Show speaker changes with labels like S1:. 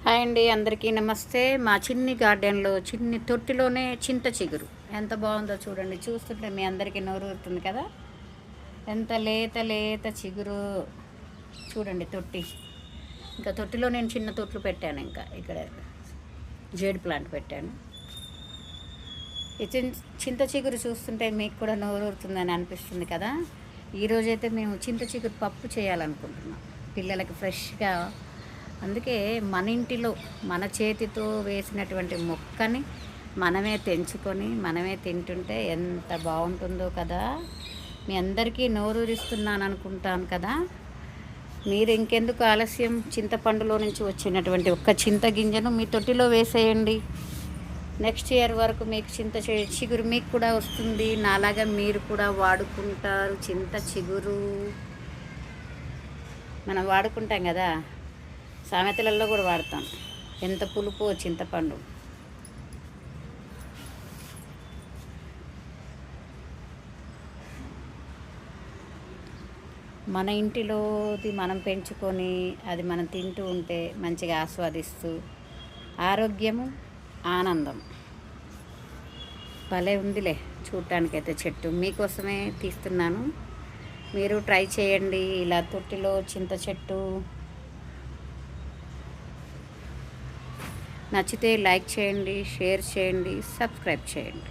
S1: Hi అండి, అందరికీ నమస్తే. మా చిన్ని గార్డెన్లో చిన్ని తొట్టిలోనే చింత చిగురు ఎంత బాగుందో చూడండి. చూస్తుంటే మీ అందరికీ నోరూరుతుంది కదా. ఎంత లేత లేత చిగురు చూడండి. తొట్టి ఇంకా తొట్టిలో నేను చిన్న తొట్లు పెట్టాను. ఇంకా ఇక్కడ జేడ్ ప్లాంట్ పెట్టాను. ఈ చింత చిగురు చూస్తుంటే మీకు కూడా నోరూరుతుందని అనిపిస్తుంది కదా. ఈరోజైతే మేము చింత చిగురు పప్పు చేయాలనుకుంటున్నాం పిల్లలకి ఫ్రెష్గా. అందుకే మన ఇంటిలో మన చేతితో వేసినటువంటి మొక్కని మనమే తెంచుకొని మనమే తింటుంటే ఎంత బాగుంటుందో కదా. మీ అందరికీ నోరూరిస్తున్నాను అనుకుంటాను కదా. మీరు ఇంకెందుకు ఆలస్యం, చింతపండులో నుంచి వచ్చినటువంటి ఒక్క చింత గింజను మీ తొట్టిలో వేసేయండి. నెక్స్ట్ ఇయర్ వరకు మీకు చింత చిగురు మీకు కూడా వస్తుంది. నాలాగా మీరు కూడా వాడుకుంటారు. చింత చిగురు మనం వాడుకుంటాం కదా, సామెతలలో కూడా వాడతాం. ఎంత పులుపు చింతపండు. మన ఇంటిలోది మనం పెంచుకొని అది మనం తింటూ ఉంటే మంచిగా ఆస్వాదిస్తూ ఆరోగ్యము ఆనందం. భలే ఉందిలే చూడటానికైతే చెట్టు. మీకోసమే తీస్తున్నాను, మీరు ట్రై చేయండి. ఇలా తొట్టిలో చింత చెట్టు నచ్చితే లైక్ చేయండి, షేర్ చేయండి, సబ్స్క్రైబ్ చేయండి.